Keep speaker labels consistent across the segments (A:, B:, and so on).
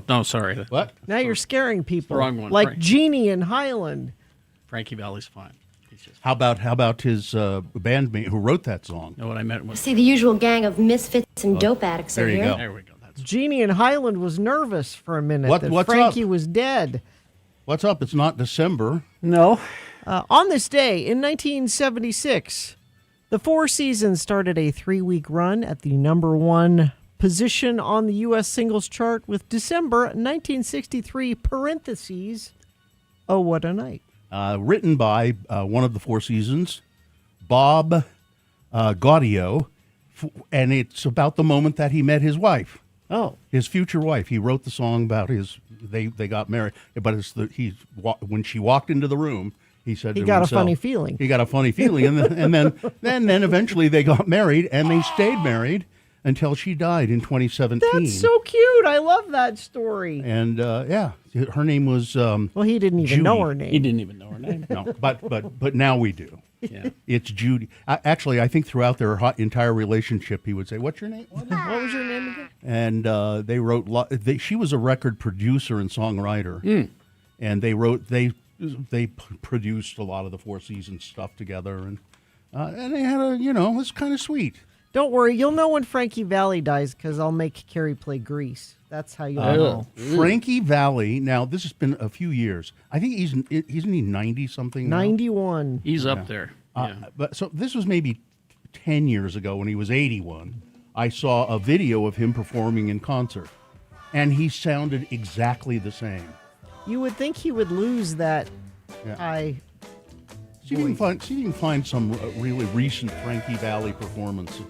A: No, sorry.
B: What?
C: Now you're scaring people.
A: The wrong one.
C: Like Genie in Highland.
A: Frankie Valli's fine.
B: How about his bandmate who wrote that song?
A: Know what I meant?
D: See, the usual gang of misfits and dope addicts
B: there
D: are
B: you
D: here.
B: go.
A: There we go. That's
C: Genie in Highland was nervous for a minute that
B: What's
C: Frankie
B: up?
C: was dead.
B: What's up? It's not December.
A: No.
C: On this day in 1976, the Four Seasons started a 3-week run at the #1 position on the U.S. singles chart with December 1963 parentheses, Oh, What a Night.
B: Written by one of the Four Seasons, Bob Gaudio, and it's about the moment that he met his wife.
C: Oh.
B: His future wife. He wrote the song about they got married, but when she walked into the room, he said
C: He
B: to
C: got
B: himself,
C: a funny feeling.
B: He got a funny feeling, and then eventually they got married, and they stayed married until she died in 2017.
C: That's so cute. I love that story.
B: And yeah, her name was.
C: Well, he didn't even
B: Judy.
C: know her name.
A: He didn't even know her name.
B: No, but now we do.
A: Yeah.
B: It's Judy. Actually, I think throughout their entire relationship, he would say, "What's your name?"
C: What was your name again?
B: And they wrote. She was a record producer and songwriter, and they produced a lot of the Four Seasons stuff together, and they had it was kind of sweet.
C: Don't worry, you'll know when Frankie Valli dies because I'll make Carrie play Grease. That's how you'll know.
B: Frankie Valli. Now this has been a few years. I think isn't he 90 something?
C: 91.
A: He's up there. Yeah.
B: But so this was maybe 10 years ago when he was 81. I saw a video of him performing in concert, and he sounded exactly the same.
C: You would think he would lose that high.
B: See if you can find some really recent Frankie Valli performance.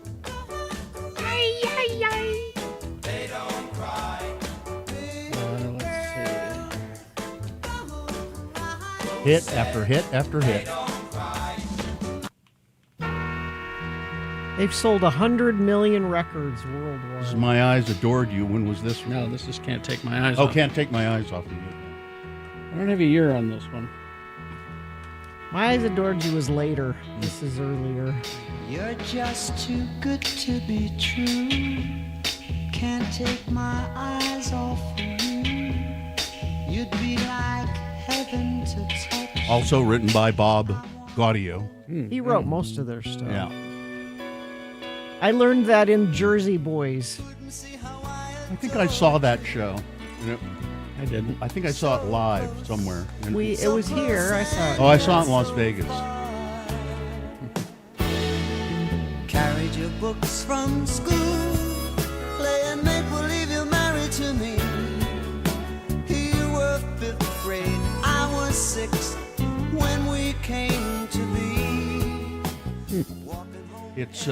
B: Hit after hit after hit.
C: They've sold 100 million records worldwide.
B: This is My Eyes Adored You. When was this?
A: No, this is Can't Take My Eyes
B: Oh,
A: Off.
B: Can't Take My Eyes Off of You.
A: I don't have a year on this one.
C: My Eyes Adored You was later. This is earlier.
E: You're just too good to be true. Can't take my eyes off of you. You'd be like heaven to touch.
B: Also written by Bob Gaudio.
C: He wrote most of their stuff.
B: Yeah.
C: I learned that in Jersey Boys.
B: I think I saw that show.
A: I didn't.
B: I think I saw it live somewhere.
C: It was here. I saw it.
B: Oh, I saw it in Las Vegas.
E: Carried your books from school, playing make believe you're married to me. You were 5th grade, I was 6 when we came to be.
B: It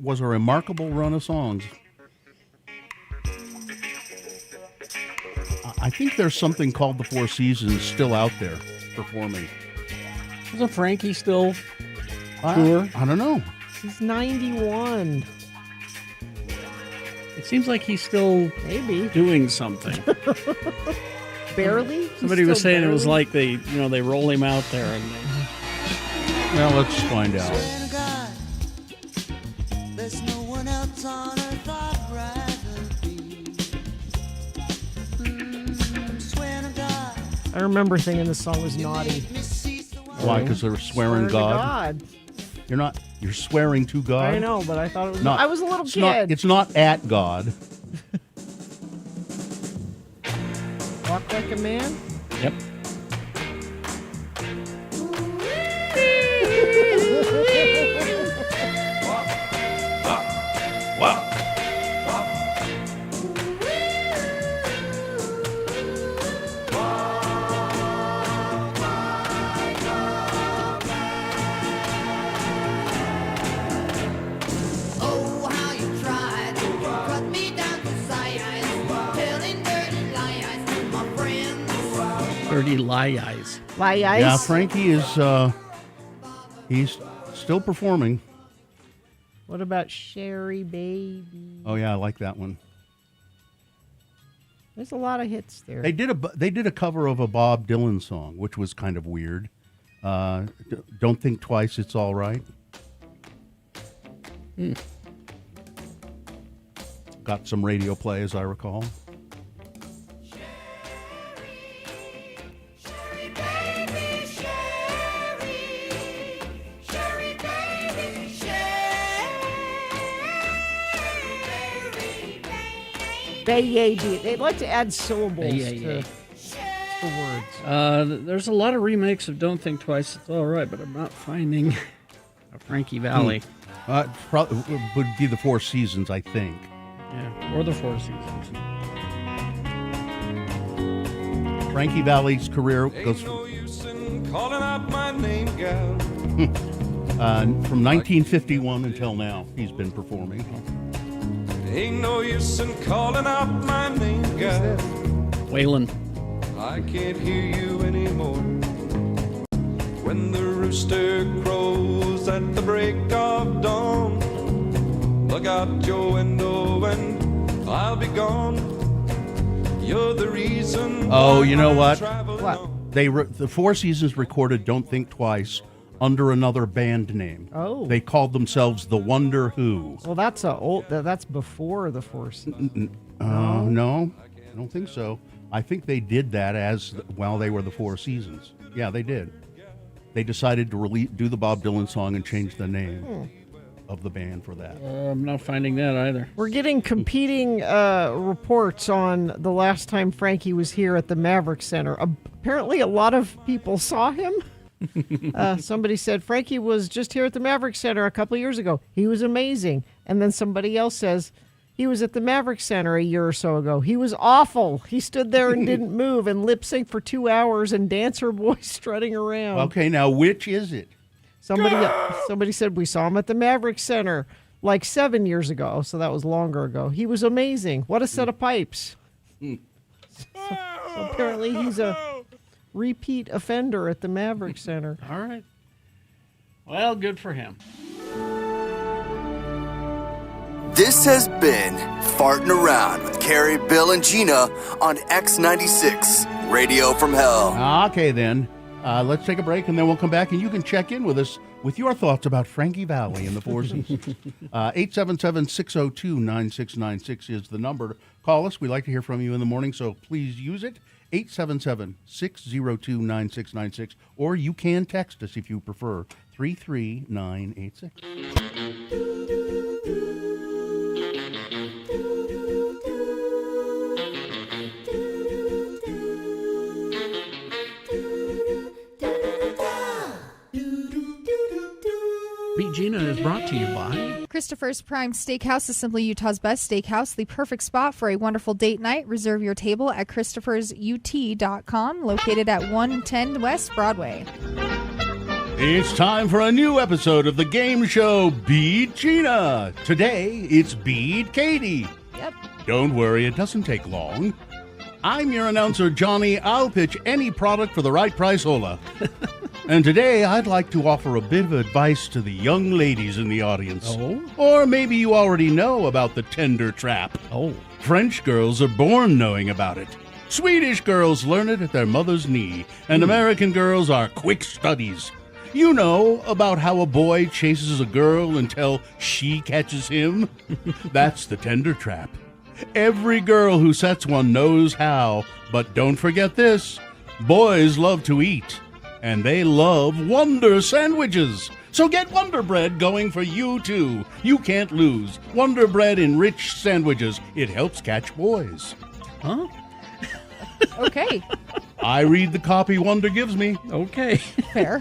B: was a remarkable run of songs. I think there's something called the Four Seasons still out there performing.
A: Isn't Frankie still tour?
B: I don't know.
C: He's 91.
A: It seems like he's still
C: Maybe.
A: doing something.
C: Barely?
A: Somebody was saying it was like they roll him out there and
B: Well, let's find out.
E: Swear to God, there's no one else on earth I'd rather be. Swear to God,
C: I remember thinking the song was naughty.
E: me see the world.
B: Why? Because they're swearing
C: Swear to
B: God. You're swearing to God.
C: I know, but I thought it was.
B: Not-
C: I was a little
B: It's
C: kid.
B: not. It's not at God.
C: Walk like a man.
A: yep.
F: Oh, how you tried to cut me down to size, telling dirty lies to my friends.
A: Dirty lie eyes.
C: Lie Ice.
B: Yeah, Frankie is. He's still performing.
C: What about Sherry Baby?
B: Oh yeah, I like that one.
C: There's a lot of hits there.
B: They did a cover of a Bob Dylan song, which was kind of weird. Don't think twice, it's all right. Got some radio play, as I recall.
C: Baby. They'd like to add syllables
A: Bay-ay-ay.
C: to words.
A: There's a lot of remakes of Don't Think Twice, It's All Right, but I'm not finding a Frankie Valli.
B: Probably would be the Four Seasons, I think.
A: Yeah, or the Four Seasons.
B: Frankie Valli's career goes
G: Ain't no use in calling out my name, gal.
B: from 1951 until now. He's been performing.
G: Ain't no use in calling out my name, gal.
A: Waylon.
G: I can't hear you anymore. When the rooster crows at the break of dawn, look out your window and I'll be gone. You're the reason.
B: Oh,
G: why
B: you know
G: I'm
B: what?
G: traveling
C: What?
G: on.
B: The Four Seasons recorded Don't Think Twice under another band name.
C: Oh.
B: They called themselves The Wonder Who.
C: Well, that's before the Four Seasons.
B: No, I don't think so. I think they did that while they were the Four Seasons. Yeah, they did. They decided to do the Bob Dylan song and change the name of the band for that.
A: I'm not finding that either.
C: We're getting competing reports on the last time Frankie was here at the Maverick Center. Apparently, a lot of people saw him. Somebody said Frankie was just here at the Maverick Center a couple years ago. He was amazing. And then somebody else says he was at the Maverick Center a year or so ago. He was awful. He stood there and didn't move and lip sync for 2 hours and dancer boy strutting around.
B: Okay, now which is it?
C: Somebody said we saw him at the Maverick Center like 7 years ago, so that was longer ago. He was amazing. What a set of pipes. So apparently he's a repeat offender at the Maverick Center.
A: All right. Well, good for him.
H: This has been Farting Around with Carrie, Bill, and Gina on X96. Radio from Hell.
B: Okay, then. Let's take a break, and then we'll come back, and you can check in with us with your thoughts about Frankie Valli and the Four Seasons. 877-602-9696 is the number. Call us. We'd like to hear from you in the morning, so please use it. 877-602-9696. Or you can text us if you prefer. 33986.
A: Beat Gina is brought to you by
I: Christopher's Prime Steakhouse is simply Utah's best steakhouse, the perfect spot for a wonderful date night. Reserve your table at christophersut.com, located at 110 West Broadway.
B: It's time for a new episode of the game show Beat Gina. Today, it's Beat Katie.
I: Yep.
B: Don't worry, it doesn't take long. I'm your announcer, Johnny. I'll pitch any product for the right price, hola. And today, I'd like to offer a bit of advice to the young ladies in the audience.
A: Oh?
B: Or maybe you already know about the tender trap.
A: Oh.
B: French girls are born knowing about it. Swedish girls learn it at their mother's knee. And American girls are quick studies. You know about how a boy chases a girl until she catches him? That's the tender trap. Every girl who sets one knows how. But don't forget this. Boys love to eat. And they love Wonder Sandwiches. So get Wonder Bread going for you, too. You can't lose. Wonder Bread in rich sandwiches. It helps catch boys.
A: Huh?
I: Okay.
B: I read the copy Wonder gives me.
A: Okay.
I: Fair.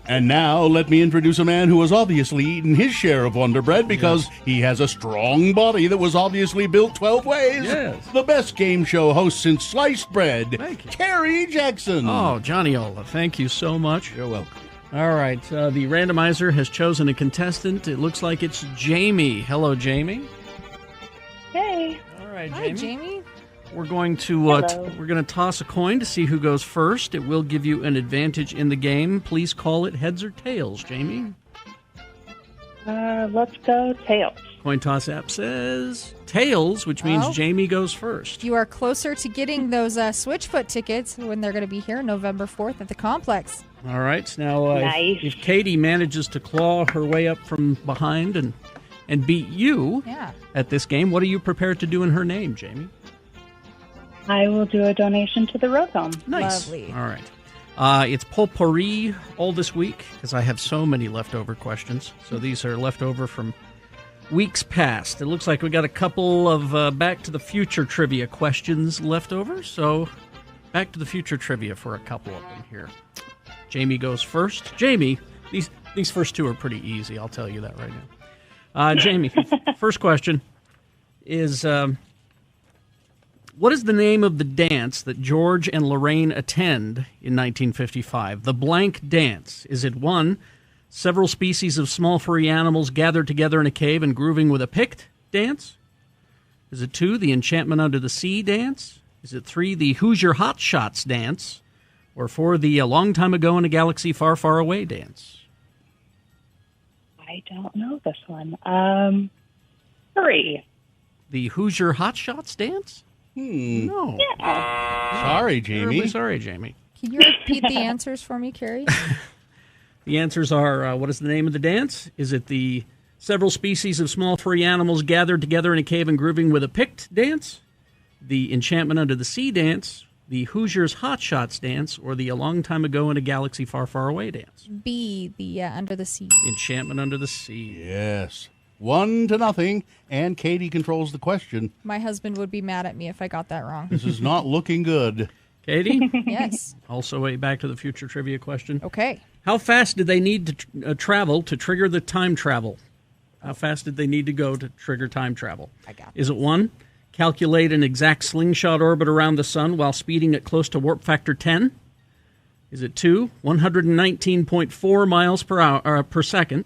B: And now let me introduce a man who has obviously eaten his share of Wonder Bread because he has a strong body that was obviously built 12 ways.
A: Yes.
B: The best game show host since sliced bread,
A: Thank you.
B: Carrie Jackson.
A: Oh, Johnny Ola, thank you so much.
B: You're welcome.
A: All right, the randomizer has chosen a contestant. It looks like it's Jamie. Hello, Jamie.
J: Hey.
A: All right,
I: Hi, Jamie.
A: We're going to
J: Hello.
A: we're going to toss a coin to see who goes first. It will give you an advantage in the game. Please call it heads or tails, Jamie.
J: Let's go tails.
A: Coin toss app says tails, which means
I: Oh.
A: Jamie goes first.
I: You are closer to getting those Switchfoot tickets when they're going to be here November 4th at the complex.
A: All right, now
J: Nice.
A: if Katie manages to claw her way up from behind and beat you
I: Yeah.
A: at this game, what are you prepared to do in her name, Jamie?
J: I will do a donation to the Road Home.
A: Nice.
I: Lovely.
A: All right. It's potpourri all this week because I have so many leftover questions. So these are leftover from weeks past. It looks like we got a couple of Back to the Future trivia questions left over. So Back to the Future trivia for a couple of them here. Jamie goes first. Jamie, these first two are pretty easy. I'll tell you that right now. Jamie, first question is... what is the name of the dance that George and Lorraine attend in 1955? The blank dance. Is it 1, several species of small furry animals gathered together in a cave and grooving with a picked dance? Is it 2, the Enchantment Under the Sea dance? Is it 3, the Hoosier Hot Shots dance? Or 4, the A Long Time Ago in a Galaxy Far, Far Away dance?
J: I don't know this one. 3.
A: The Hoosier Hot Shots dance? No.
B: Sorry,
A: Terribly
B: Jamie.
A: sorry, Jamie.
I: Can you repeat the answers for me, Carrie?
A: The answers are, what is the name of the dance? Is it the several species of small furry animals gathered together in a cave and grooving with a picked dance? The Enchantment Under the Sea dance? The Hoosiers Hot Shots dance? Or the A Long Time Ago in a Galaxy Far, Far Away dance?
I: B, the Under the Sea.
A: Enchantment Under the Sea.
B: Yes. 1-0, and Katie controls the question.
I: My husband would be mad at me if I got that wrong.
B: This is not looking good.
A: Katie?
I: Yes.
A: Also a Back to the Future trivia question.
I: Okay.
A: How fast did they need to travel to trigger the time travel? How fast did they need to go to trigger time travel?
I: I got
A: Is it 1, calculate an exact slingshot orbit around the sun while speeding at close to warp factor 10? Is it 2, 119.4 miles per second?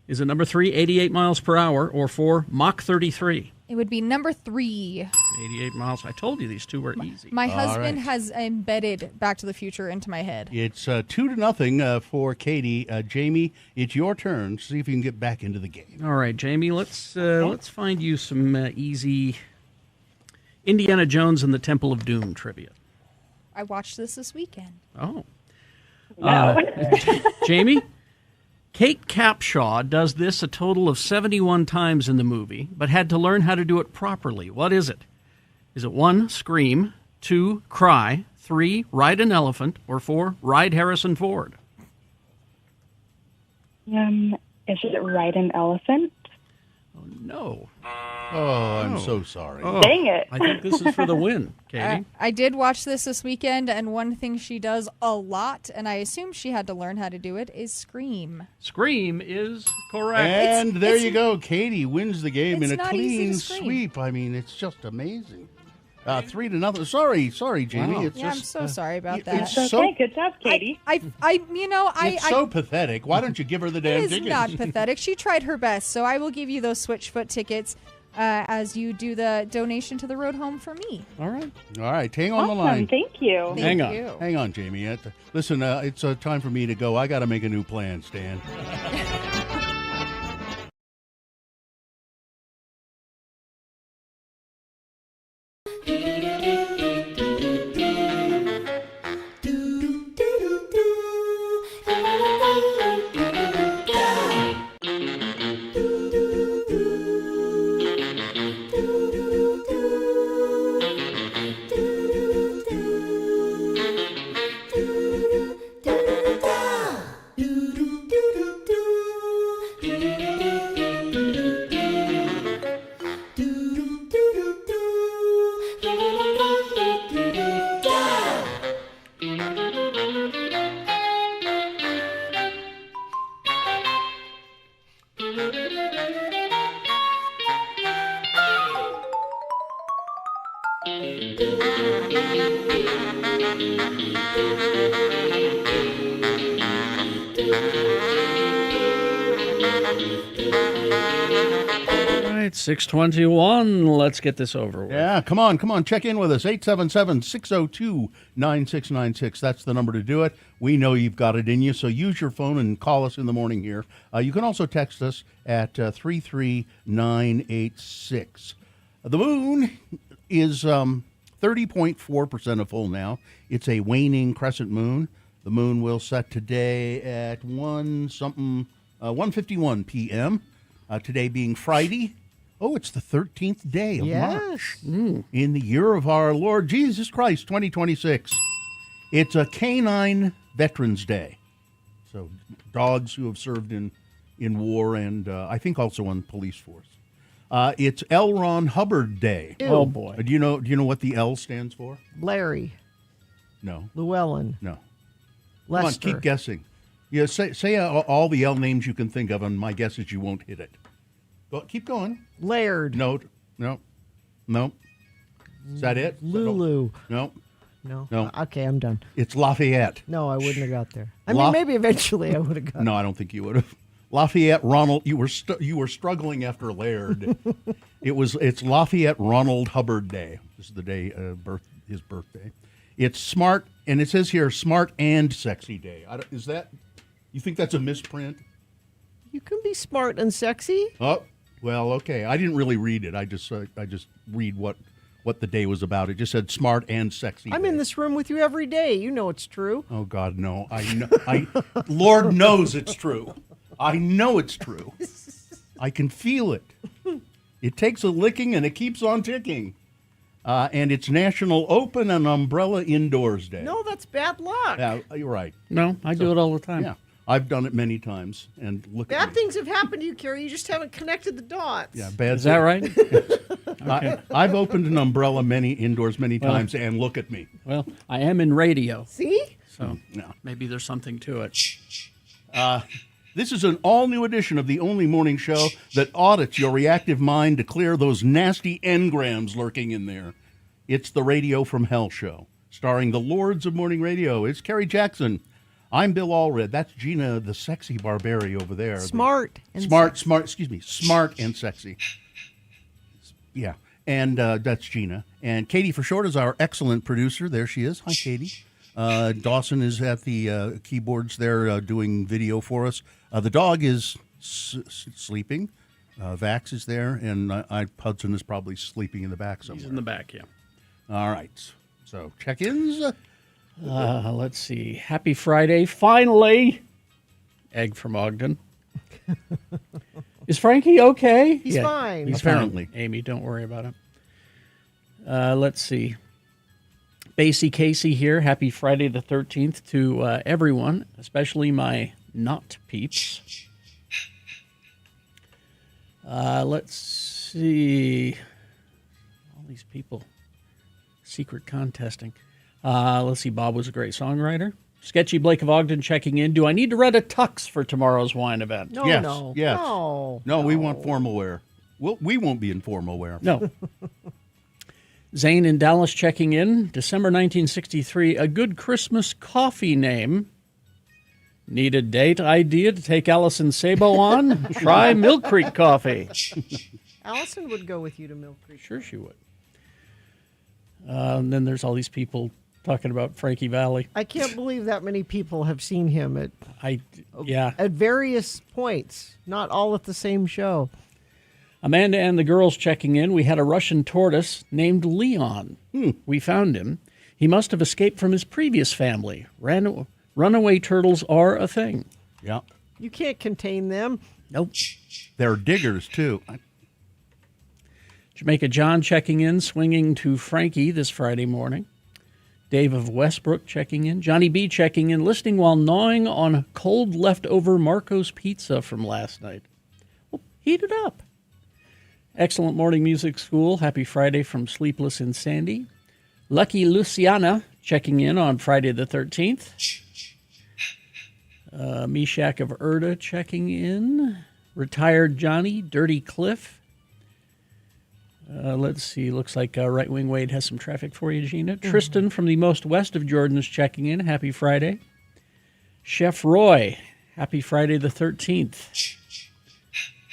A: Is it number 3, 88 miles per hour? Or 4, Mach 33?
I: It would be number 3.
A: 88 miles. I told you these two were easy.
I: My husband
B: right.
I: has embedded Back to the Future into my head.
B: It's 2-0 for Katie. Jamie, it's your turn. See if you can get back into the game.
A: All right, Jamie, let's find you some easy Indiana Jones and the Temple of Doom trivia.
I: I watched this weekend.
A: Oh.
J: No.
A: Jamie? Kate Capshaw does this a total of 71 times in the movie, but had to learn how to do it properly. What is it? Is it 1, scream, 2, cry, 3, ride an elephant, or 4, ride Harrison Ford?
J: Is it ride an elephant?
A: No.
B: Oh, I'm so sorry.
A: Oh,
J: Dang it.
A: I think this is for the win, Katie.
I: I did watch this weekend, and one thing she does a lot, and I assume she had to learn how to do it, is scream.
A: Scream is correct.
B: And there you go. Katie wins the game in a
I: not easy to
B: clean
I: scream.
B: sweep. I mean, it's just amazing. 3-0. Sorry, Jamie.
A: Wow.
B: It's
I: Yeah, I'm
B: just,
I: so sorry about
B: it's
I: that.
J: Okay,
B: so
J: good job, Katie.
B: it's so pathetic. Why don't you give her the damn
I: It is
B: tickets?
I: not pathetic. She tried her best, so I will give you those Switchfoot tickets as you do the donation to the road home for me.
A: All right.
B: All right, hang on the
J: Awesome.
B: line.
J: Thank you.
A: Hang on.
I: You.
B: Hang on, Jamie. Listen, it's time for me to go. I got to make a new plan, Stan.
A: All right, 6:21. Let's get this over with.
B: Yeah, come on. Check in with us. 877-602-9696. That's the number to do it. We know you've got it in you, so use your phone and call us in the morning here. You can also text us at 33986. The moon is 30.4% of full now. It's a waning crescent moon. The moon will set today at 1:51 p.m. Today being Friday. Oh, it's the 13th day of March. In the year of our Lord Jesus Christ, 2026. It's a Canine Veterans Day. So dogs who have served in war and I think also on police force. It's L. Ron Hubbard Day.
C: Ew.
A: Oh, boy.
B: Do you know what the L stands for?
C: Larry,
B: No.
C: Llewellyn,
B: No.
C: Lester.
B: Come on, keep guessing. Yeah, say all the L names you can think of, and my guess is you won't hit it. Keep going.
C: Laird.
B: No. Is that it?
C: Lulu.
B: No.
C: No.
B: No.
C: Okay, I'm done.
B: It's Lafayette.
C: No, I wouldn't have got there. I mean, maybe eventually I would have got
B: No, I don't think you would have. Lafayette Ronald. You were struggling after Laird. It's Lafayette Ronald Hubbard Day. This is the day his birthday. It's smart, and it says here smart and sexy day. Is that? You think that's a misprint?
C: You can be smart and sexy.
B: Oh, well, okay. I didn't really read it. I just read what the day was about. It just said smart and sexy.
C: I'm
B: day.
C: in this room with you every day. You know it's true.
B: Oh God, no! I know. Lord knows it's true. I know it's true. I can feel it. It takes a licking and it keeps on ticking. And it's National Open and Umbrella Indoors Day.
C: No, that's bad luck.
B: Yeah, you're right.
A: No, I do it all the time.
B: Yeah, I've done it many times. And look at
C: Bad
B: me.
C: things have happened to you, Carrie. You just haven't connected the dots.
B: Yeah, bad.
A: Is that right?
B: I've opened an umbrella indoors many times, and look at me.
A: Well, I am in radio,
C: See?
A: so
B: No.
A: maybe there's something to it.
B: This is an all-new edition of the only morning show that audits your reactive mind to clear those nasty engrams lurking in there. It's the Radio from Hell show, starring the Lords of Morning Radio. It's Kerry Jackson. I'm Bill Allred. That's Gina, the sexy Barberi over there.
C: Smart.
B: Smart and sexy. Yeah, and that's Gina. And Katie, for short, is our excellent producer. There she is. Hi, Katie. Dawson is at the keyboards there doing video for us. The dog is sleeping. Vax is there, and Hudson is probably sleeping in the back somewhere.
A: He's in the back, yeah.
B: All right. So check-ins.
A: Let's see. Happy Friday. Finally. Egg from Ogden. Is Frankie okay?
C: He's fine.
A: He's
B: Apparently.
A: fine. Amy, don't worry about him. Let's see. Basie Casey here. Happy Friday the 13th to everyone, especially my not peeps. Let's see. All these people. Secret contesting. Let's see. Bob was a great songwriter. Sketchy Blake of Ogden checking in. Do I need to rent a tux for tomorrow's wine event?
C: No,
B: Yes,
C: no.
B: yes.
C: No,
B: we want formal wear. We won't be in formal wear.
A: No. Zane in Dallas checking in. December 1963. A good Christmas coffee name. Need a date idea to take Allison Sabo on? Try Mill Creek Coffee.
C: Allison would go with you to Mill Creek.
A: Sure she would. And then there's all these people talking about Frankie Valli.
C: I can't believe that many people have seen him at various points, not all at the same show.
A: Amanda and the girls checking in. We had a Russian tortoise named Leon. We found him. He must have escaped from his previous family. Runaway turtles are a thing.
B: Yeah.
C: You can't contain them.
A: Nope.
B: They're diggers, too.
A: Jamaica John checking in, swinging to Frankie this Friday morning. Dave of Westbrook checking in. Johnny B checking in, listening while gnawing on cold leftover Marco's pizza from last night. Well, heat it up. Excellent morning music school. Happy Friday from Sleepless in Sandy. Lucky Luciana checking in on Friday the 13th. Meshach of Erda checking in. Retired Johnny. Dirty Cliff. Let's see. Looks like Right Wing Wade has some traffic for you, Gina. Tristan from the most west of Jordan's checking in. Happy Friday. Chef Roy. Happy Friday the 13th.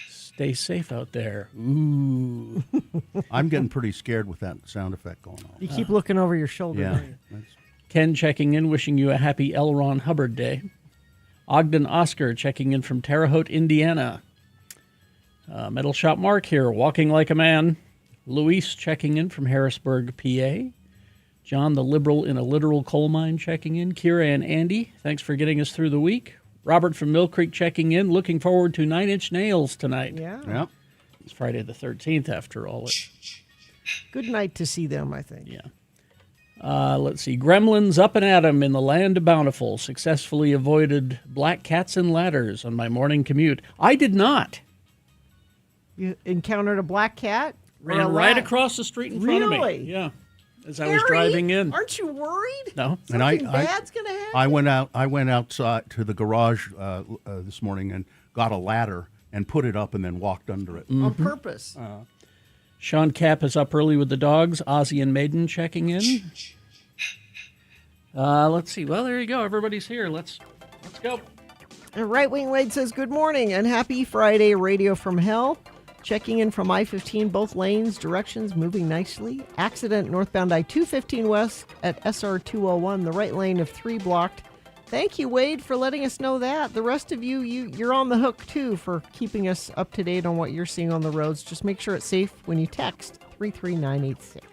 A: Stay safe out there. Ooh.
B: I'm getting pretty scared with that sound effect going on.
C: You keep looking over your shoulder.
B: Yeah.
C: don't you?
A: Ken checking in, wishing you a happy L. Ron Hubbard Day. Ogden Oscar checking in from Terre Haute, Indiana. Metal Shop Mark here, walking like a man. Luis checking in from Harrisburg, PA. John the Liberal in a literal coal mine checking in. Kira and Andy, thanks for getting us through the week. Robert from Mill Creek checking in, looking forward to 9 Inch Nails tonight.
C: Yeah.
A: It's Friday the 13th, after all.
C: Good night to see them, I think.
A: Yeah. Let's see. Gremlins up and at 'em in the land of Bountiful. Successfully avoided black cats and ladders on my morning commute. I did not.
C: You encountered a black cat? Or a
A: Ran right
C: rat?
A: across the street in front of me.
C: Really?
A: Yeah. As I was
C: Harry,
A: driving in.
C: Aren't you worried?
A: No.
C: Something bad's going to happen?
B: I went outside to the garage this morning and got a ladder and put it up and then walked under it.
C: On purpose.
A: Sean Kapp is up early with the dogs. Ozzy and Maiden checking in. Let's see. Well, there you go. Everybody's here. Let's go.
C: And Right Wing Wade says, good morning and happy Friday, Radio from Hell. Checking in from I-15, both lanes, directions moving nicely. Accident northbound I-215 west at SR-201, the right lane of 3 blocked. Thank you, Wade, for letting us know that. The rest of you're on the hook, too, for keeping us up to date on what you're seeing on the roads. Just make sure it's safe when you text 33986.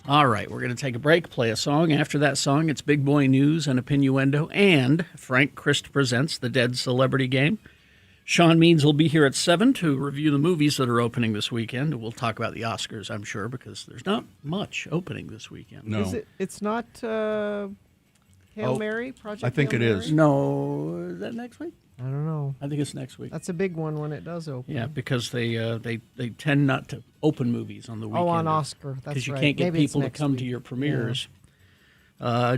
A: All right, we're going to take a break, play a song. After that song, it's Big Boy News and Opinnuendo, and Frank Christ presents The Dead Celebrity Game. Sean Means will be here at 7 to review the movies that are opening this weekend. We'll talk about the Oscars, I'm sure, because there's not much opening this weekend.
B: No.
C: It's not Hail Mary? Project
B: I think
C: Hail
B: it
C: Mary?
B: is.
A: No, is that next week?
C: I don't know.
A: I think it's next week.
C: That's a big one when it does open.
A: Yeah, because they tend not to open movies on the weekend.
C: Oh, on Oscar. That's right.
A: Because you can't get
C: Maybe it's
A: people to
C: next
A: come
C: week.
A: to your premieres.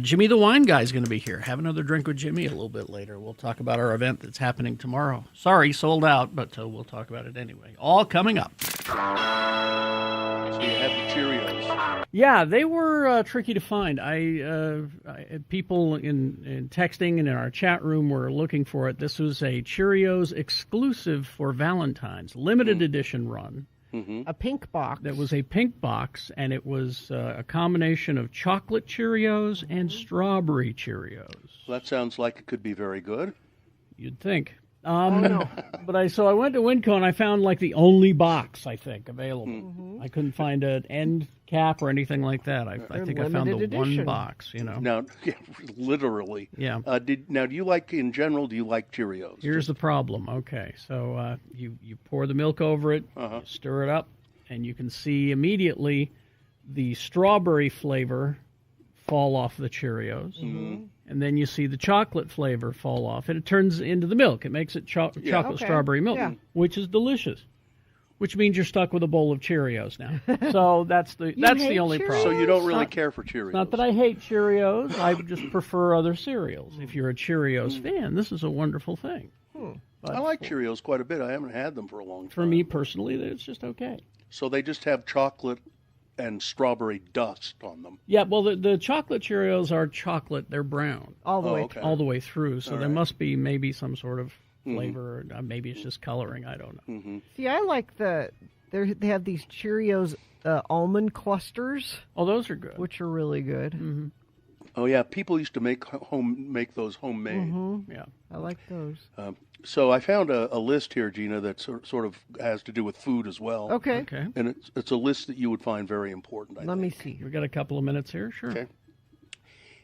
A: Jimmy the Wine Guy is going to be here. Have another drink with Jimmy a little bit later. We'll talk about our event that's happening tomorrow. Sorry, sold out, but we'll talk about it anyway. All coming up.
B: So you have the Cheerios.
A: Yeah, they were tricky to find. People in texting and in our chat room were looking for it. This was a Cheerios exclusive for Valentine's, limited edition run.
B: Mm-hmm.
C: A pink box.
A: That was a pink box, and it was a combination of chocolate Cheerios and strawberry Cheerios.
B: Well, that sounds like it could be very good.
A: You'd think.
C: no.
A: But I went to Winco and I found like the only box I think available. I couldn't find an end cap or anything like that. I think I found the
C: limited
A: one
C: edition.
A: box. You know.
B: Now, yeah, literally.
A: Yeah.
B: Do you like, in general, do you like Cheerios?
A: Here's the problem. Okay, so you pour the milk over it, you stir it up, and you can see immediately the strawberry flavor fall off the Cheerios. And then you see the chocolate flavor fall off, and it turns into the milk. It makes it chocolate strawberry milk, which is delicious. Which means you're stuck with a bowl of Cheerios now. So that's the only
C: Cheerios?
A: problem.
B: So you don't really care for Cheerios?
A: Not that I hate Cheerios. I just prefer other cereals. If you're a Cheerios fan, this is a wonderful thing. But
B: I like Cheerios quite a bit. I haven't had them for a long time.
A: for me personally, it's just okay.
B: So they just have chocolate and strawberry dust on them.
A: Yeah, well, the chocolate Cheerios are chocolate. They're brown
C: All the way
B: okay.
A: all the way through. So there
B: right.
A: must be maybe some sort of flavor. Or maybe it's just coloring. I don't know.
C: See, I like they have these Cheerios almond clusters,
A: Oh, those are good.
C: which are really good.
B: Oh yeah, people used to make those homemade.
A: Yeah.
C: I like those.
B: So I found a list here, Gina, that sort of has to do with food as well.
C: Okay.
A: Okay.
B: And it's a list that you would find very important. I
C: Let me
B: think.
C: see.
A: We got a couple of minutes here. Sure.
B: Okay.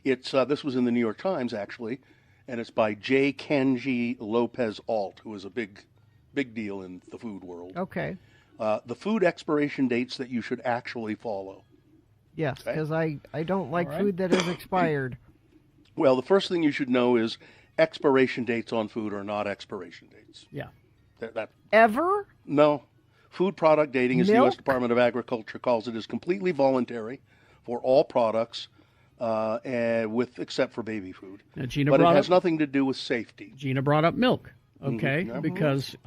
B: It's this was in the New York Times actually, and it's by J. Kanji Lopez Alt, who is a big deal in the food world.
C: Okay.
B: The food expiration dates that you should actually follow.
C: Yes, because I don't like
A: All right.
C: food that is expired.
B: Well, the first thing you should know is expiration dates on food are not expiration dates.
A: Yeah.
B: That
C: Ever?
B: no, food product dating, as the U.S.
C: Milk?
B: Department of Agriculture calls it, is completely voluntary for all products, except for baby food.
A: Now, Gina
B: But it
A: brought
B: has
A: up
B: nothing to do with safety.
A: Gina brought up milk. Okay,
B: Yeah.
A: because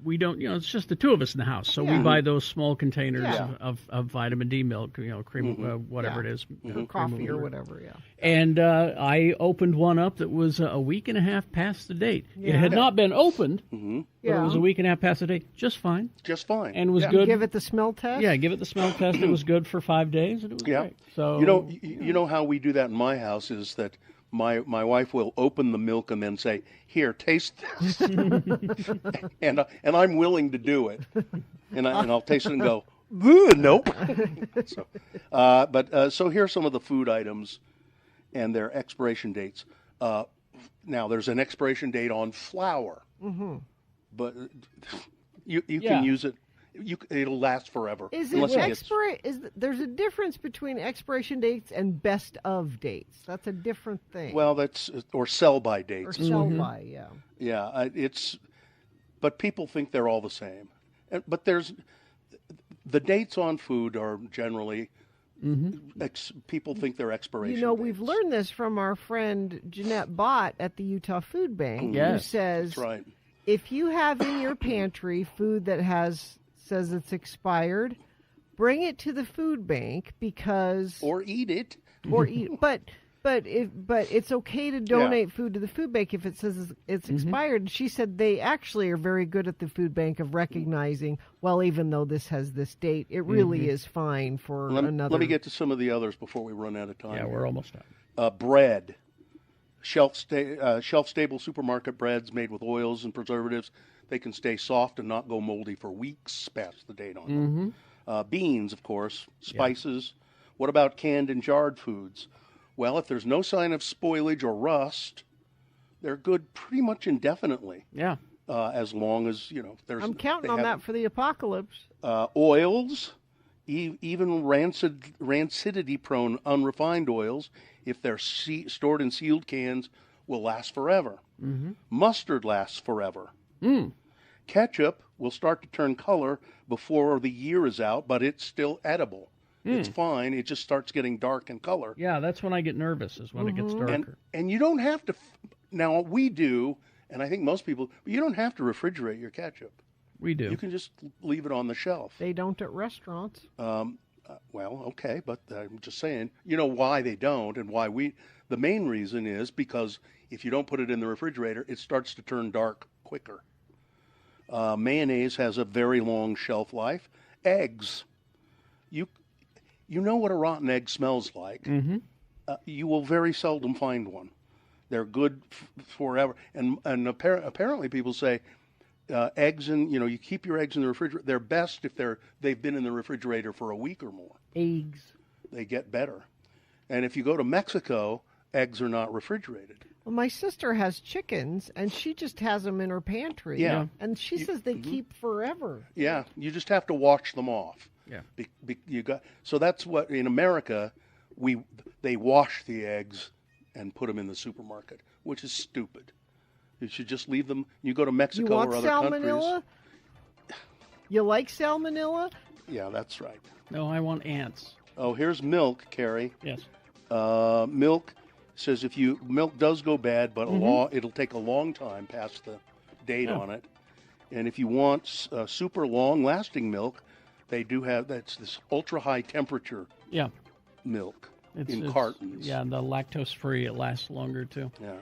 A: we don't, it's just the two of us in the house, so we buy those small containers
C: Yeah.
A: of vitamin D milk, cream, whatever it is,
C: Coffee or whatever, yeah.
A: And I opened one up that was a week and a half past the date. It had not been opened, but it was a week and a half past the date, just fine,
B: Just fine.
A: and was good.
C: Give it the smell test?
A: Yeah, give it the smell test. It was good for 5 days, and it was great. So
B: you know how we do that in my house is that my wife will open the milk and then say, "Here, taste this," and I'm willing to do it, and I'll taste it and go, "Nope." So here's some of the food items and their expiration dates. Now there's an expiration date on flour, but you can use it. It'll last forever.
C: Is
B: unless
C: it
B: it gets-
C: there's a difference between expiration dates and best of dates. That's a different thing.
B: Well, that's or sell by
C: or
B: dates.
C: sell by, yeah.
B: Yeah, but people think they're all the same. But the dates on food are generally people think they're expiration.
C: You know, we've
B: dates.
C: learned this from our friend Jeanette Bott at the Utah Food Bank, who
A: Yes,
C: says
B: That's right.
C: if you have in your pantry food that says it's expired, bring it to the food bank because
B: Or eat it.
C: or eat. But it's okay to donate food to the food bank if it says it's expired. She said they actually are very good at the food bank of recognizing, well, even though this has this date, it really is fine for another.
B: Let me get to some of the others before we run out of time.
A: yeah,
B: here.
A: we're almost done.
B: Bread. Shelf-stable supermarket breads made with oils and preservatives. They can stay soft and not go moldy for weeks past the date on them. Beans, of course. Spices. What about canned and jarred foods? Well, if there's no sign of spoilage or rust, they're good pretty much indefinitely.
A: Yeah.
B: As long as, there's...
C: I'm counting on that for the apocalypse.
B: Oils, even rancidity-prone unrefined oils, if they're stored in sealed cans, will last forever. Mustard lasts forever. Ketchup will start to turn color before the year is out, but it's still edible. It's fine. It just starts getting dark in color.
A: Yeah, that's when I get nervous, is when it gets darker.
B: And you don't have to... Now, we do, and I think most people, but you don't have to refrigerate your ketchup.
A: We do.
B: You can just leave it on the shelf.
C: They don't at restaurants.
B: Well, okay, but I'm just saying, you know why they don't and why the main reason is because if you don't put it in the refrigerator, it starts to turn dark quicker. Mayonnaise has a very long shelf life. Eggs, you know what a rotten egg smells like. You will very seldom find one. They're good forever. And apparently people say eggs you keep your eggs in the refrigerator. They're best if they've been in the refrigerator for a week or more.
C: Eggs.
B: They get better. And if you go to Mexico, eggs are not refrigerated.
C: Well, my sister has chickens, and she just has them in her pantry.
B: Yeah.
C: And she says they keep forever.
B: Yeah, you just have to wash them off.
A: Yeah.
B: So that's what in America they wash the eggs and put them in the supermarket, which is stupid. You should just leave them. You go to Mexico
C: You want
B: or other
C: salmonella?
B: countries.
C: You like salmonella?
B: Yeah, that's right.
A: No, I want ants.
B: Oh, here's milk, Carrie.
A: Yes.
B: Milk says milk does go bad, but it'll take a long time past the date on it. And if you want super long-lasting milk, they do have this ultra-high temperature milk in cartons.
A: Yeah, the lactose-free, it lasts longer too.
B: Yeah.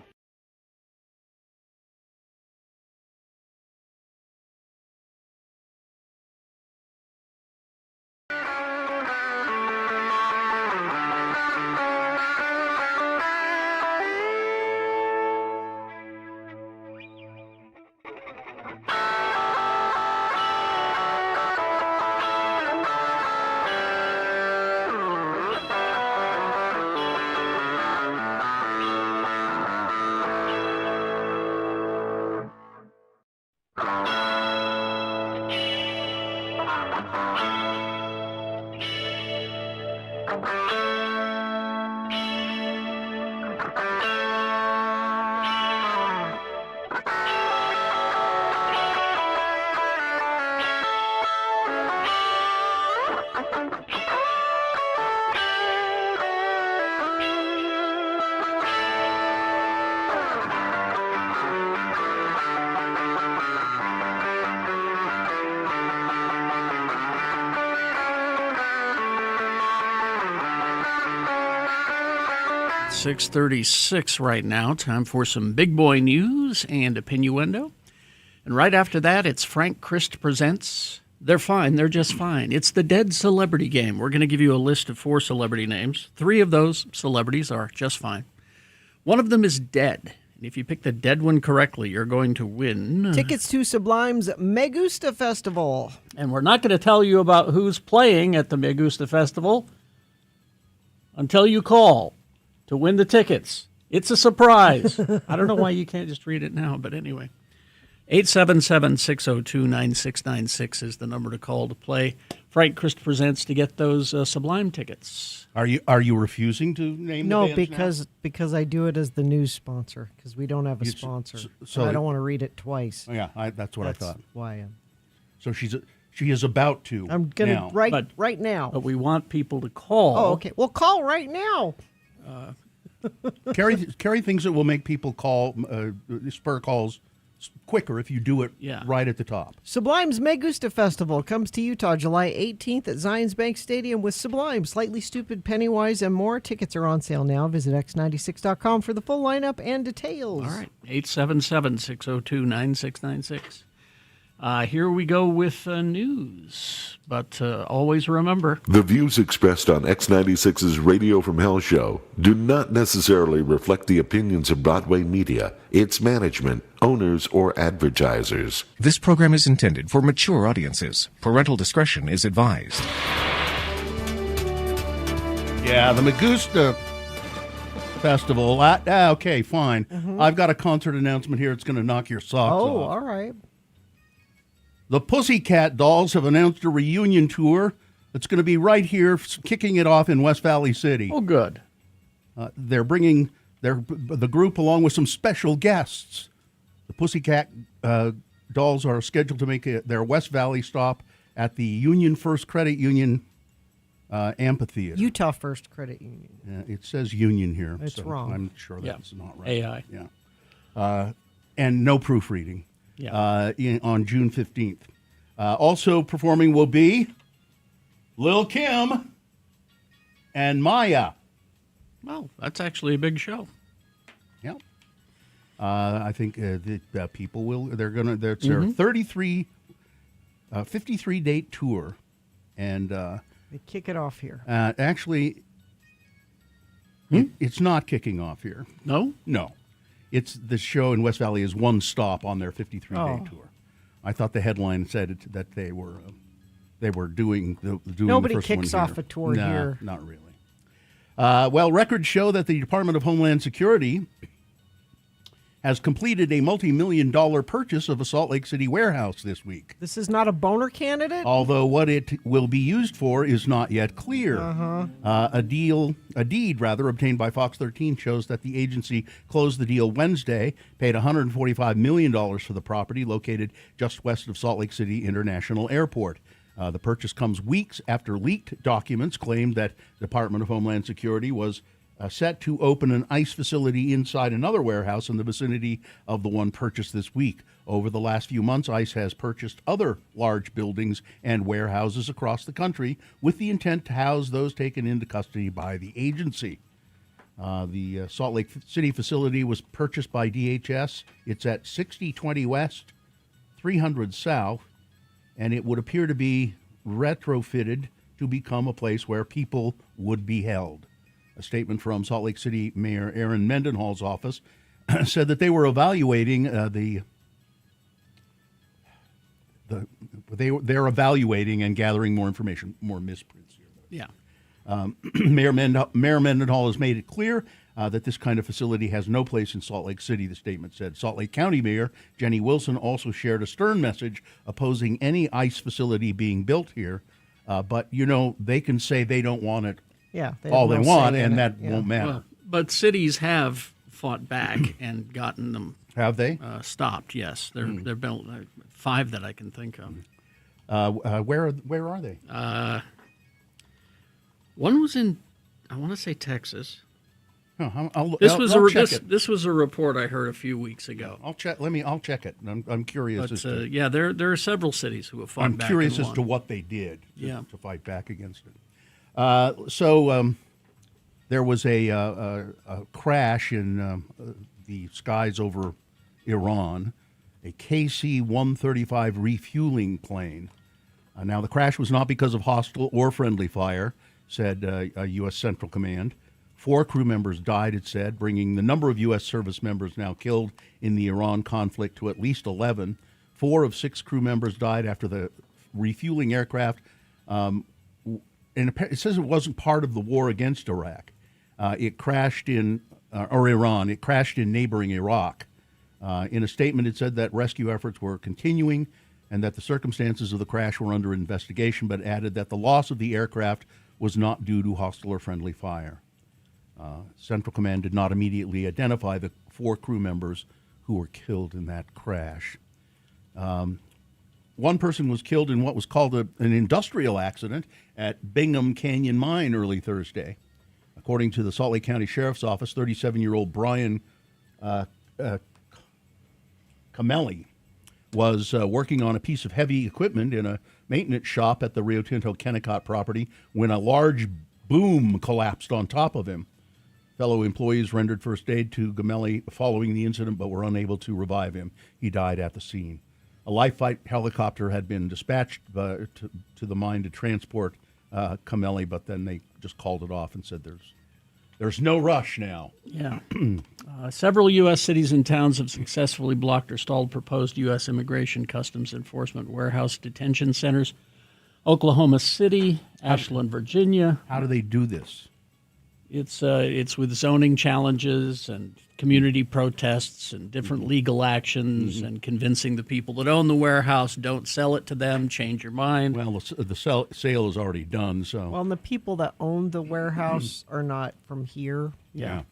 A: It's 6:36 right now. Time for some big boy news and opinioendo. And right after that, it's Frank Christ Presents. They're fine. They're just fine. It's the Dead Celebrity Game. We're going to give you a list of 4 celebrity names. 3 of those celebrities are just fine. One of them is dead. And if you pick the dead one correctly, you're going to win
C: Tickets to Sublime's Me Gusta Festival.
A: And we're not going to tell you about who's playing at the Me Gusta Festival until you call to win the tickets. It's a surprise. I don't know why you can't just read it now, but anyway. 877-602-9696 is the number to call to play Frank Christ Presents to get those Sublime tickets.
B: Are you refusing to name the bands now?
C: because I do it as the news sponsor, because we don't have a sponsor. So I don't want to read it twice.
B: Yeah, that's what I thought.
C: Why I am.
B: So she is about to.
C: I'm going to right now.
A: But we want people to call.
C: Oh, okay. Well, call right now.
B: Carrie thinks it will make people call spur calls quicker if you do it right at the top.
C: Sublime's Me Gusta Festival comes to Utah July 18th at Zions Bank Stadium with Sublime, Slightly Stupid, Pennywise, and more. Tickets are on sale now. Visit x96.com for the full lineup and details.
A: All right, 877-602-9696. Here we go with news, but always remember...
K: The views expressed on X96's Radio from Hell show do not necessarily reflect the opinions of Broadway Media, its management, owners, or advertisers.
L: This program is intended for mature audiences. Parental discretion is advised.
B: Yeah, the Me Gusta Festival. Okay, fine.
C: Mm-hmm.
B: I've got a concert announcement here. It's going to knock your socks off.
C: Oh, all right.
B: The Pussycat Dolls have announced a reunion tour that's going to be right here, kicking it off in West Valley City.
A: Oh, good.
B: They're bringing the group along with some special guests. The Pussycat Dolls are scheduled to make their West Valley stop at the Union First Credit Union Amphitheater.
C: Utah First Credit Union.
B: It says Union here.
C: It's wrong.
B: I'm sure that's not right.
A: AI.
B: Yeah. And no proofreading.
A: Yeah.
B: On June 15th. Also performing will be Lil' Kim and Maya.
A: Well, that's actually a big show.
B: Yeah. I think the people will. They're gonna. It's their 53 date tour, and
C: They kick it off here.
B: actually, it's not kicking off here.
A: No?
B: No. It's the show in West Valley is one stop on their 53-day tour. I thought the headline said that they were doing
C: Nobody
B: the first
C: kicks
B: one
C: off
B: here.
C: a tour
B: Nah,
C: here.
B: Not really. Well, records show that the Department of Homeland Security has completed a multi-million-dollar purchase of a Salt Lake City warehouse this week.
C: This is not a boner candidate?
B: Although what it will be used for is not yet clear. A deed obtained by Fox 13 shows that the agency closed the deal Wednesday, paid $145 million for the property located just west of Salt Lake City International Airport. The purchase comes weeks after leaked documents claimed that the Department of Homeland Security was set to open an ICE facility inside another warehouse in the vicinity of the one purchased this week. Over the last few months, ICE has purchased other large buildings and warehouses across the country with the intent to house those taken into custody by the agency. The Salt Lake City facility was purchased by DHS. It's at 6020 West, 300 South, and it would appear to be retrofitted to become a place where people would be held. A statement from Salt Lake City Mayor Aaron Mendenhall's office said that they were evaluating they're evaluating and gathering more information. More misprints here.
A: Yeah.
B: Mayor Mendenhall has made it clear that this kind of facility has no place in Salt Lake City, the statement said. Salt Lake County Mayor Jenny Wilson also shared a stern message opposing any ICE facility being built here. But, they can say they don't want it all they want, and that won't matter.
A: Well, but cities have fought back and gotten them.
B: Have they?
A: Stopped, yes. There have been 5 that I can think of.
B: Where are they?
A: One was in, I want to say, Texas.
B: I'll check it.
A: This was a report I heard a few weeks ago.
B: I'll check. I'll check it. I'm curious.
A: But, there are several cities who have fought back.
B: I'm curious
A: and
B: as to what they did to fight back against it. There was a crash in the skies over Iran, a KC-135 refueling plane. Now, the crash was not because of hostile or friendly fire, said U.S. Central Command. 4 crew members died, it said, bringing the number of U.S. service members now killed in the Iran conflict to at least 11. 4 of 6 crew members died after the refueling aircraft. And it says it wasn't part of the war against Iraq. It crashed in Iran. It crashed in neighboring Iraq. In a statement, it said that rescue efforts were continuing and that the circumstances of the crash were under investigation, but added that the loss of the aircraft was not due to hostile or friendly fire. Central Command did not immediately identify the 4 crew members who were killed in that crash. One person was killed in what was called an industrial accident at Bingham Canyon Mine early Thursday. According to the Salt Lake County Sheriff's Office, 37-year-old Brian Camelli was working on a piece of heavy equipment in a maintenance shop at the Rio Tinto Kennecott property when a large boom collapsed on top of him. Fellow employees rendered first aid to Gamelli following the incident, but were unable to revive him. He died at the scene. A life flight helicopter had been dispatched to the mine to transport Camelli, but then they just called it off and said there's no rush now.
A: Yeah. Several U.S. cities and towns have successfully blocked or stalled proposed U.S. Immigration Customs Enforcement warehouse detention centers. Oklahoma City, Ashland, Virginia.
B: How do they do this?
A: It's with zoning challenges and community protests and different legal actions and convincing the people that own the warehouse, don't sell it to them, change your mind.
B: Well, the sale is already done, so.
C: Well, and the people that own the warehouse are not from here.
A: Yeah.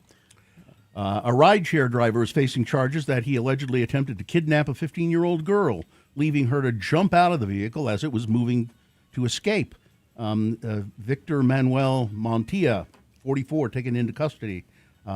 B: A rideshare driver is facing charges that he allegedly attempted to kidnap a 15-year-old girl, leaving her to jump out of the vehicle as it was moving to escape. Victor Manuel Montilla, 44, taken into custody.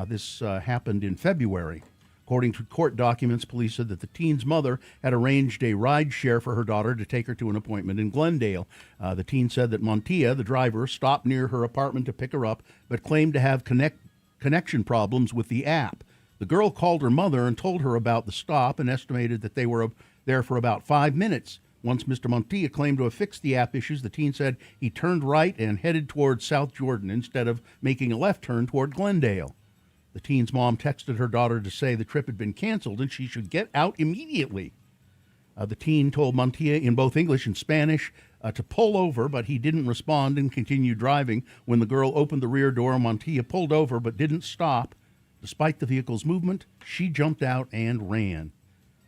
B: This happened in February. According to court documents, police said that the teen's mother had arranged a ride share for her daughter to take her to an appointment in Glendale. The teen said that Montilla, the driver, stopped near her apartment to pick her up, but claimed to have connection problems with the app. The girl called her mother and told her about the stop and estimated that they were there for about 5 minutes. Once Mr. Montilla claimed to have fixed the app issues, the teen said he turned right and headed toward South Jordan instead of making a left turn toward Glendale. The teen's mom texted her daughter to say the trip had been canceled and she should get out immediately. The teen told Montilla in both English and Spanish to pull over, but he didn't respond and continued driving. When the girl opened the rear door, Montilla pulled over but didn't stop. Despite the vehicle's movement, she jumped out and ran.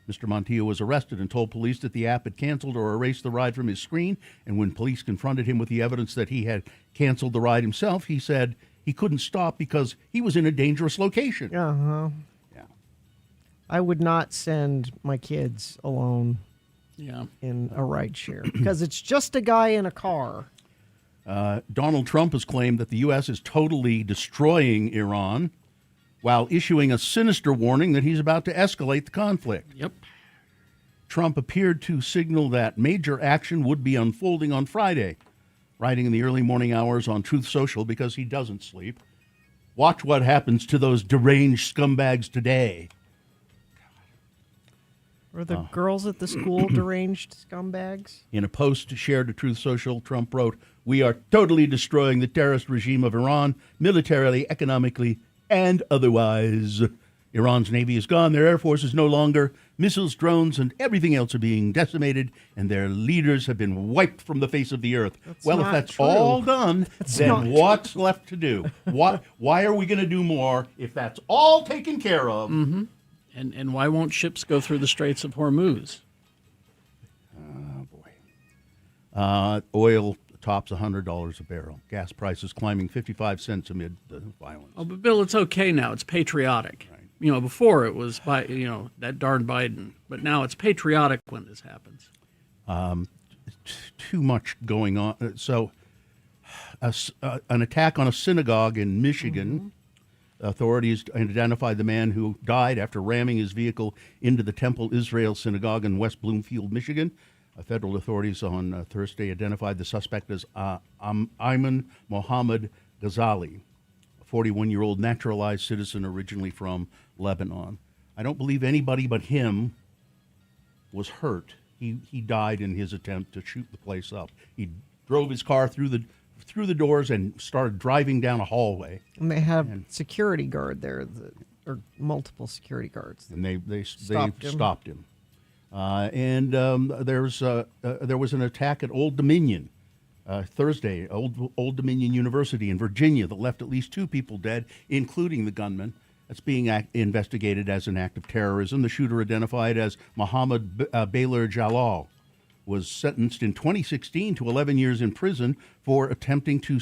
B: Mr. Montilla was arrested and told police that the app had canceled or erased the ride from his screen. And when police confronted him with the evidence that he had canceled the ride himself, he said he couldn't stop because he was in a dangerous location.
C: Uh-huh.
B: Yeah.
C: I would not send my kids alone in a ride share because it's just a guy in a car.
B: Donald Trump has claimed that the U.S. is totally destroying Iran while issuing a sinister warning that he's about to escalate the conflict.
A: Yep.
B: Trump appeared to signal that major action would be unfolding on Friday, writing in the early morning hours on Truth Social because he doesn't sleep. Watch what happens to those deranged scumbags today.
C: Were the girls at the school deranged scumbags?
B: In a post shared to Truth Social, Trump wrote, "We are totally destroying the terrorist regime of Iran, militarily, economically, and otherwise. Iran's navy is gone, their air force is no longer, missiles, drones, and everything else are being decimated, and their leaders have been wiped from the face of the earth." Well, if that's all done, then what's left to do? Why are we going to do more if that's all taken care of?
A: Mm-hmm. And why won't ships go through the Straits of Hormuz?
B: Oh, boy. Oil tops $100 a barrel. Gas prices climbing 55 cents amid the violence.
A: Oh, but Bill, it's okay now. It's patriotic. Right. You know, before it was, that darn Biden. But now it's patriotic when this happens.
B: Too much going on. So, an attack on a synagogue in Michigan. Mm-hmm. Authorities identified the man who died after ramming his vehicle into the Temple Israel Synagogue in West Bloomfield, Michigan. Federal authorities on Thursday identified the suspect as Ayman Mohammed Ghazali, a 41-year-old naturalized citizen originally from Lebanon. I don't believe anybody but him was hurt. He died in his attempt to shoot the place up. He drove his car through the doors and started driving down a hallway.
C: And they have security guard there, or multiple security guards.
B: And they stopped him. There was an attack at Old Dominion Thursday, Old Dominion University in Virginia, that left at least 2 people dead, including the gunman. That's being investigated as an act of terrorism. The shooter, identified as Mohammed Baylor Jalal, was sentenced in 2016 to 11 years in prison for attempting to